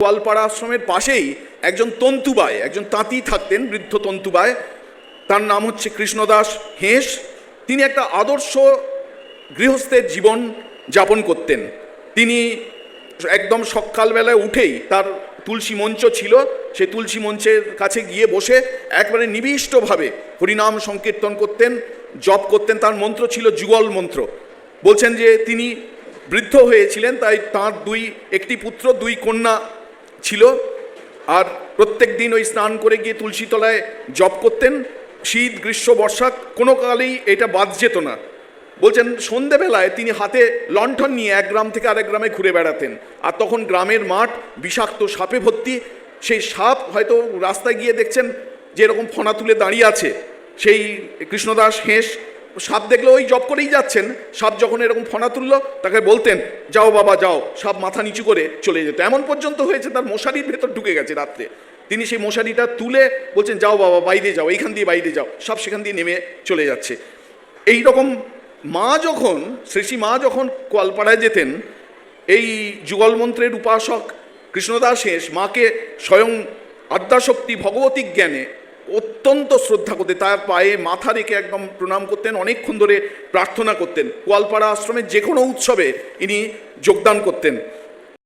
গোয়ালপাড়া আশ্রমের পাশেই একজন তন্তুবায়, একজন তাঁতি থাকতেন, বৃদ্ধ তন্তুবায়। তার নাম হচ্ছে কৃষ্ণদাস হেঁস। তিনি একটা আদর্শ গৃহস্থের জীবন যাপন করতেন। তিনি একদম সকালবেলায় উঠেই তার তুলসী মঞ্চ ছিল, সেই তুলসী মঞ্চের কাছে গিয়ে বসে একবারে নিবিষ্টভাবে হরিনাম সংকীর্তন করতেন, জপ করতেন। তার মন্ত্র ছিল যুগল মন্ত্র। বলছেন যে তিনি বৃদ্ধ হয়েছিলেন, তাই তাঁর একটি পুত্র, 2 কন্যা ছিল। আর প্রত্যেক দিন ওই স্নান করে গিয়ে তুলসী তলায় জপ করতেন। শীত, গ্রীষ্ম, বর্ষা কোনো কালেই এটা বাদ যেত না। বলছেন সন্ধেবেলায় তিনি হাতে লণ্ঠন নিয়ে এক গ্রাম থেকে আরেক গ্রামে ঘুরে বেড়াতেন। আর তখন গ্রামের মাঠ বিষাক্ত সাপে ভর্তি। সেই সাপ হয়তো রাস্তায় গিয়ে দেখছেন যে এরকম ফনা তুলে দাঁড়িয়ে আছে। সেই কৃষ্ণদাস হেঁস সাপ দেখলে ওই জপ করেই যাচ্ছেন। সাপ যখন এরকম ফনা তুললো তাকে বলতেন, যাও বাবা যাও। সাপ মাথা নিচু করে চলে যেত। এমন পর্যন্ত হয়েছে তার মশারির ভেতর ঢুকে গেছে রাত্রে। তিনি সেই মশারিটা তুলে বলছেন, যাও বাবা বাইরে যাও, এইখান দিয়ে বাইরে যাও। সাপ সেখান দিয়ে নেমে চলে যাচ্ছে। এই রকম শ্রী মা যখন গোয়ালপাড়ায় যেতেন, এই যুগল মন্ত্রের উপাসক কৃষ্ণদাস হেঁস মাকে স্বয়ং আদ্যাশক্তি ভগবতী জ্ঞানে অত্যন্ত শ্রদ্ধা করতেন। তার পায়ে মাথা রেখে একদম প্রণাম করতেন, অনেকক্ষণ ধরে প্রার্থনা করতেন। গোয়ালপাড়া আশ্রমের যে কোনো উৎসবে ইনি যোগদান করতেন।